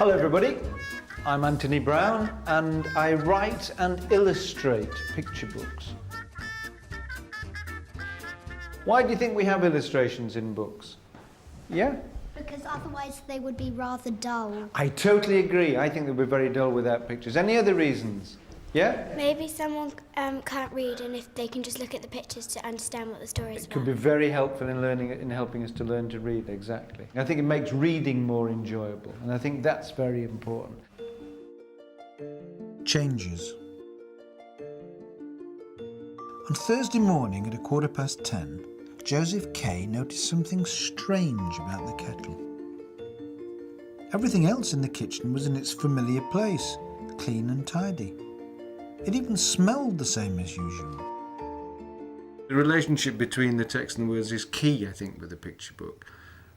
Hello everybody, I'm Anthony Browne and I write and illustrate picture books. Why do you think we have illustrations in books? Yeah? Because otherwise they would be rather dull. I totally agree. I think they'd be very dull without pictures. Any other reasons? Yeah? Maybe someone can't read, and if they can just look at the pictures to understand what the story is It could be very helpful in helping us to learn to read, exactly. I think it makes reading more enjoyable, and I think that's very important. Changes. On Thursday morning at 10:15, Joseph Kay noticed something strange about the kettle. Everything else in the kitchen was in its familiar place, clean and tidy. It even smelled the same as usual. The relationship between the text and the words is key, I think, with a picture book.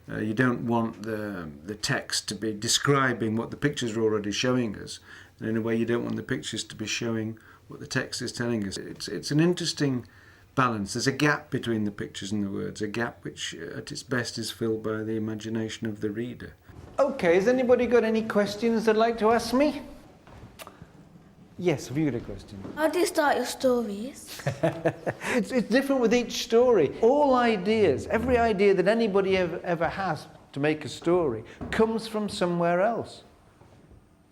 You don't want the text to be describing what the pictures are already showing us, and in a way you don't want the pictures to be showing what the text is telling us. It's an interesting balance. There's a gap between the pictures and the words, a gap which at its best is filled by the imagination of the reader. Okay, has anybody got any questions they'd like to ask me? Yes, have you got a question? How do you start your stories? It's different with each story. All ideas, every idea that anybody ever has to make a story comes from somewhere else.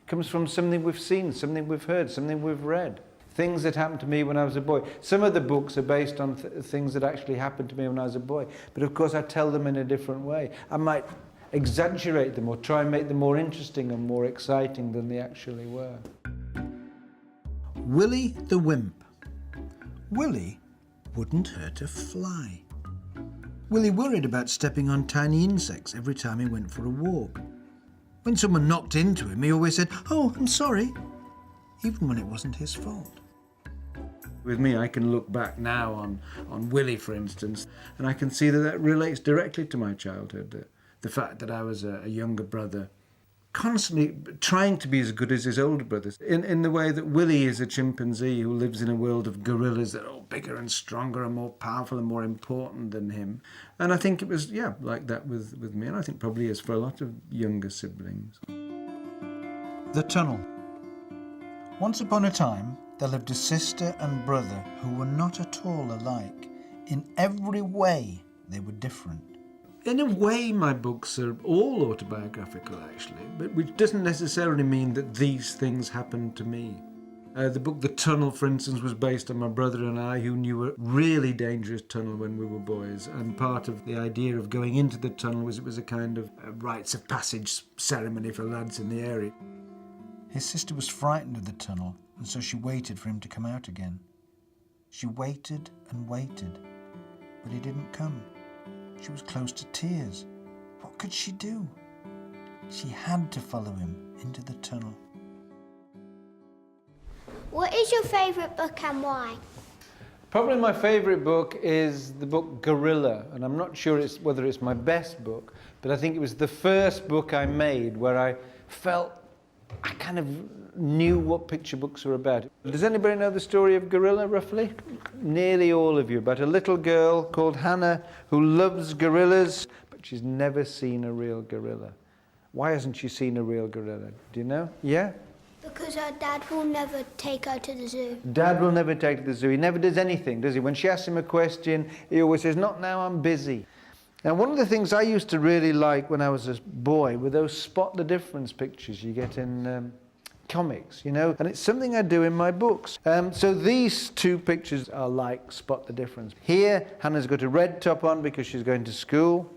Comes from something we've seen, something we've heard, something we've read. Things that happened to me when I was a boy. Some of the books are based on things that actually happened to me when I was a boy. But of course I tell them in a different way. I might exaggerate them or try and make them more interesting and more exciting than they actually were. Willie the Wimp. Willie wouldn't hurt a fly. Willie worried about stepping on tiny insects every time he went for a walk. When someone knocked into him, he always said, "Oh, I'm sorry," even when it wasn't his fault. With me, I can look back now on Willie, for instance, and I can see that relates directly to my childhood. The fact that I was a younger brother, constantly trying to be as good as his older brothers, in the way that Willie is a chimpanzee who lives in a world of gorillas that are all bigger and stronger and more powerful and more important than him. And I think it was, like that with me, and I think probably is for a lot of younger siblings. The Tunnel. Once upon a time, there lived a sister and brother who were not at all alike. In every way, they were different. In a way, my books are all autobiographical, actually, but which doesn't necessarily mean that these things happened to me. The book The Tunnel, for instance, was based on my brother and I, who knew a really dangerous tunnel when we were boys, and part of the idea of going into the tunnel was it was a kind of rites of passage ceremony for lads in the area. His sister was frightened of the tunnel, and so she waited for him to come out again. She waited and waited, but he didn't come. She was close to tears. What could she do? She had to follow him into the tunnel. What is your favourite book and why? Probably my favourite book is the book Gorilla, and I'm not sure whether it's my best book, but I think it was the first book I made where I felt I kind of knew what picture books were about. Does anybody know the story of Gorilla, roughly? Nearly all of you. About a little girl called Hannah who loves gorillas, but she's never seen a real gorilla. Why hasn't she seen a real gorilla? Do you know? Yeah? Because her dad will never take her to the zoo. Dad will never take her to the zoo. He never does anything, does he? When she asks him a question, he always says, "Not now, I'm busy." Now, one of the things I used to really like when I was a boy were those spot the difference pictures you get in comics, you know, and it's something I do in my books. So these two pictures are like spot the difference. Here, Hannah's got a red top on because she's going to school.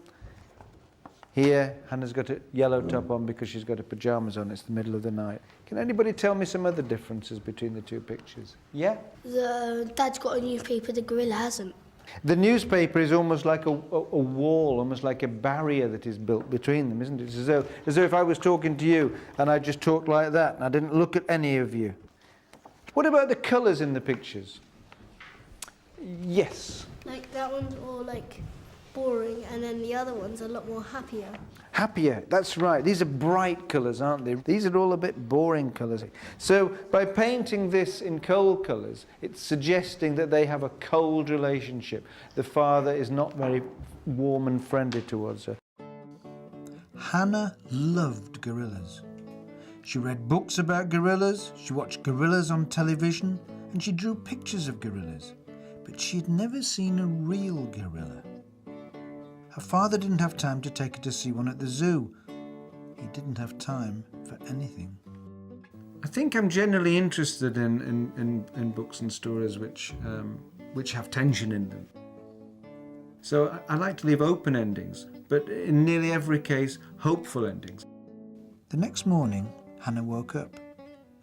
Here, Hannah's got a yellow top on because she's got her pajamas on. It's the middle of the night. Can anybody tell me some other differences between the two pictures? Yeah? The dad's got a newspaper, the gorilla hasn't. The newspaper is almost like a wall, almost like a barrier that is built between them, isn't it? It's as though if I was talking to you and I just talked like that and I didn't look at any of you. What about the colours in the pictures? Yes. Like that one's all like boring, and then the other one's a lot more happier. Happier, that's right. These are bright colours, aren't they? These are all a bit boring colours. So by painting this in cold colours, it's suggesting that they have a cold relationship. The father is not very warm and friendly towards her. Hannah loved gorillas. She read books about gorillas, she watched gorillas on television, and she drew pictures of gorillas. But she had never seen a real gorilla. Her father didn't have time to take her to see one at the zoo. He didn't have time for anything. I think I'm generally interested in books and stories which have tension in them. So I like to leave open endings, but in nearly every case, hopeful endings. The next morning, Hannah woke up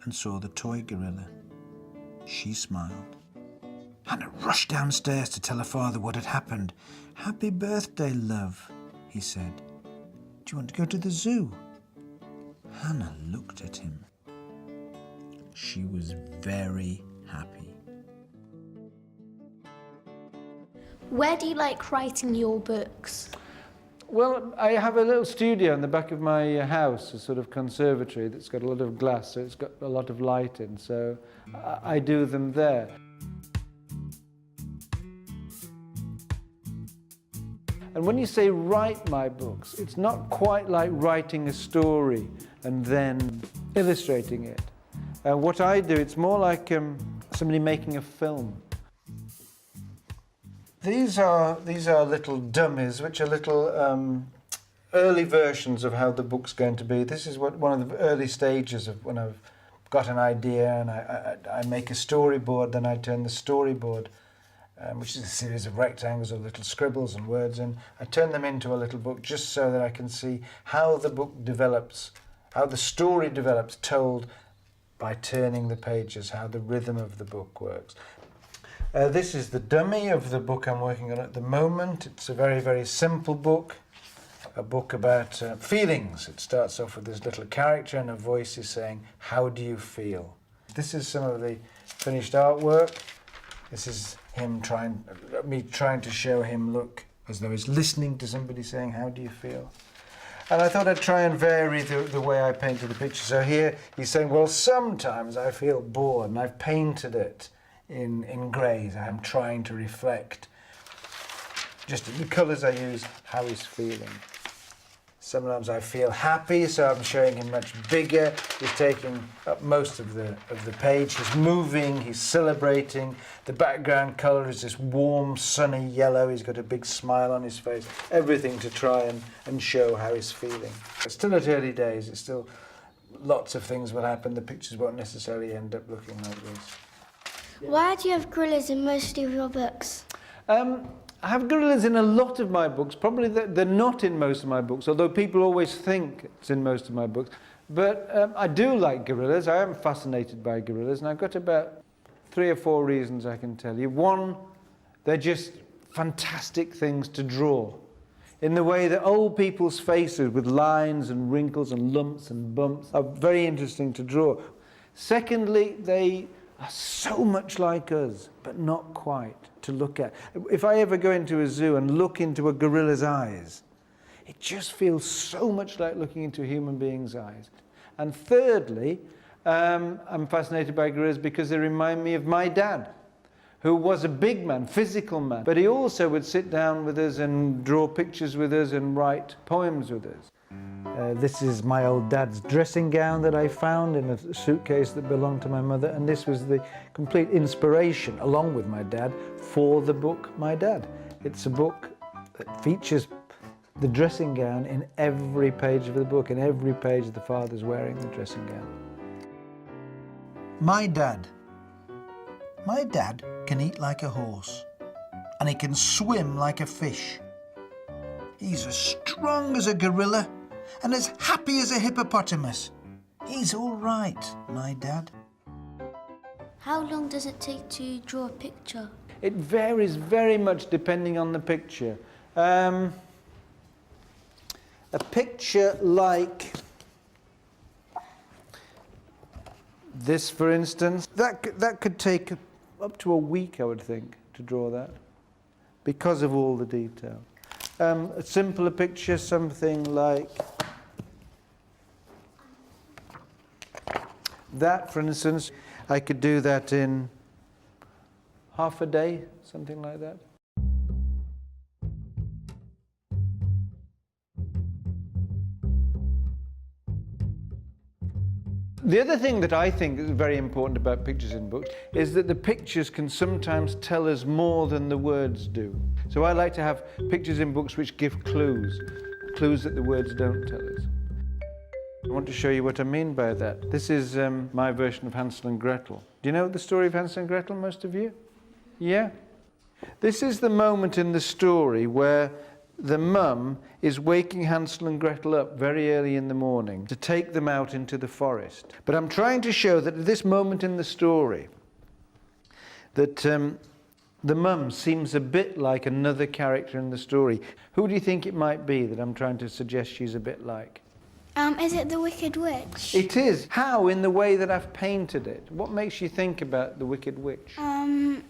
and saw the toy gorilla. She smiled. Hannah rushed downstairs to tell her father what had happened. "Happy birthday, love," he said. "Do you want to go to the zoo?" Hannah looked at him. She was very happy. Where do you like writing your books? Well, I have a little studio in the back of my house, a sort of conservatory that's got a lot of glass, so it's got a lot of light in, so I do them there. And when you say write my books, it's not quite like writing a story and then illustrating it. What I do, it's more like somebody making a film. These are little dummies, which are little early versions of how the book's going to be. This is one of the early stages of when I've got an idea and I make a storyboard, then I turn the storyboard, which is a series of rectangles of little scribbles and words, and I turn them into a little book just so that I can see how the book develops, how the story develops, told by turning the pages, how the rhythm of the book works. This is the dummy of the book I'm working on at the moment. It's a very, very simple book, a book about feelings. It starts off with this little character and a voice is saying, "How do you feel?" This is some of the finished artwork. This is me trying to show him look as though he's listening to somebody saying, "How do you feel?" And I thought I'd try and vary the way I painted the picture. So here he's saying, "Well, sometimes I feel bored," and I've painted it in greys. I'm trying to reflect, just in the colours I use, how he's feeling. Sometimes I feel happy, so I'm showing him much bigger. He's taking up most of the page. He's moving, he's celebrating. The background colour is this warm, sunny yellow. He's got a big smile on his face. Everything to try and show how he's feeling. It's still at early days. It's still lots of things will happen. The pictures won't necessarily end up looking like this. Why do you have gorillas in most of your books? I have gorillas in a lot of my books. Probably they're not in most of my books, although people always think it's in most of my books. But I do like gorillas. I am fascinated by gorillas, and I've got about 3 or 4 reasons I can tell you. One, they're just fantastic things to draw, in the way that old people's faces with lines and wrinkles and lumps and bumps are very interesting to draw. Secondly, they are so much like us, but not quite, to look at. If I ever go into a zoo and look into a gorilla's eyes, it just feels so much like looking into a human being's eyes. And thirdly, I'm fascinated by gorillas because they remind me of my dad, who was a big man, physical man, but he also would sit down with us and draw pictures with us and write poems with us. This is my old dad's dressing gown that I found in a suitcase that belonged to my mother, and this was the complete inspiration, along with my dad, for the book My Dad. It's a book that features the dressing gown in every page of the book. In every page the father's wearing the dressing gown. My dad. My dad can eat like a horse, and he can swim like a fish. He's as strong as a gorilla and as happy as a hippopotamus. He's all right, my dad. How long does it take to draw a picture? It varies very much depending on the picture. A picture like this, for instance, that could take up to a week, I would think, to draw that, because of all the detail. A simpler picture, something like that, for instance, I could do that in half a day, something like that. The other thing that I think is very important about pictures in books is that the pictures can sometimes tell us more than the words do. So I like to have pictures in books which give clues that the words don't tell us. I want to show you what I mean by that. This is my version of Hansel and Gretel. Do you know the story of Hansel and Gretel, most of you? Yeah? This is the moment in the story where the mum is waking Hansel and Gretel up very early in the morning to take them out into the forest. But I'm trying to show that at this moment in the story that the mum seems a bit like another character in the story. Who do you think it might be that I'm trying to suggest she's a bit like? Is it the Wicked Witch? It is. How? In the way that I've painted it. What makes you think about the Wicked Witch?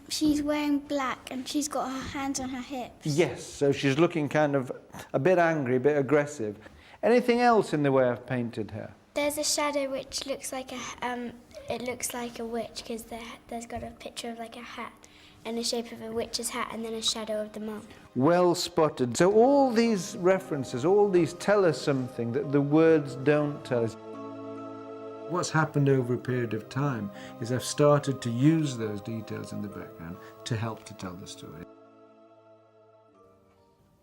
She's wearing black and she's got her hands on her hips. Yes, so she's looking kind of a bit angry, a bit aggressive. Anything else in the way I've painted her? There's a shadow which looks like it looks like a witch because there's got a picture of like a hat in the shape of a witch's hat and then a shadow of the mum. Well spotted. So all these references, all these tell us something that the words don't tell us. What's happened over a period of time is I've started to use those details in the background to help to tell the story.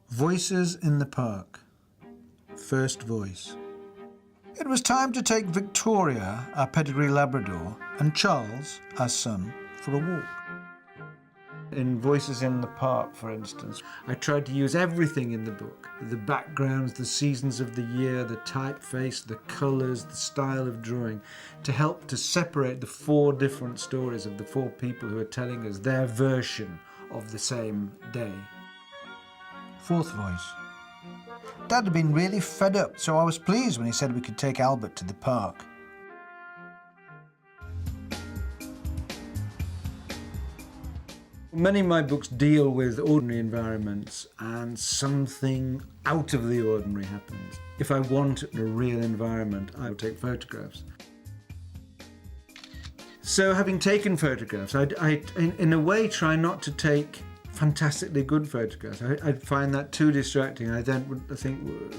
Voices in the park. First voice. It was time to take Victoria, our pedigree Labrador, and Charles, our son, for a walk. In Voices in the Park, for instance, I tried to use everything in the book. The backgrounds, the seasons of the year, the typeface, the colours, the style of drawing, to help to separate the four different stories of the four people who are telling us their version of the same day. Fourth voice. Dad had been really fed up, so I was pleased when he said we could take Albert to the park. Many of my books deal with ordinary environments and something out of the ordinary happens. If I want a real environment, I will take photographs. So having taken photographs, I in a way try not to take fantastically good photographs. I find that too distracting. I think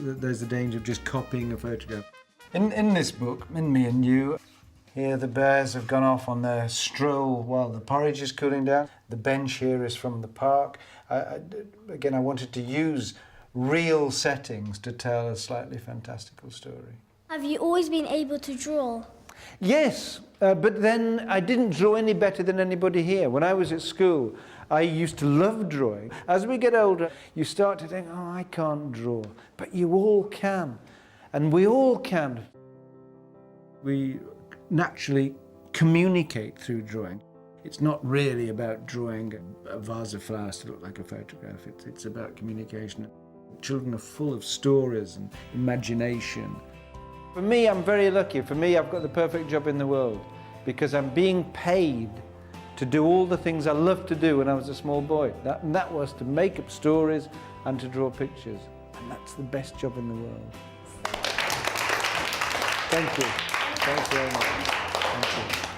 that there's a danger of just copying a photograph. In this book, in Me and You, here the bears have gone off on their stroll while the porridge is cooling down. The bench here is from the park. Again, I wanted to use real settings to tell a slightly fantastical story. Have you always been able to draw? Yes, but then I didn't draw any better than anybody here. When I was at school, I used to love drawing. As we get older, you start to think, oh, I can't draw. But you all can. And we all can. We naturally communicate through drawing. It's not really about drawing a vase of flowers to look like a photograph. It's about communication. Children are full of stories and imagination. For me, I'm very lucky. For me, I've got the perfect job in the world because I'm being paid to do all the things I loved to do when I was a small boy. That was to make up stories and to draw pictures. And that's the best job in the world. Thank you. Thanks very much. Thank you.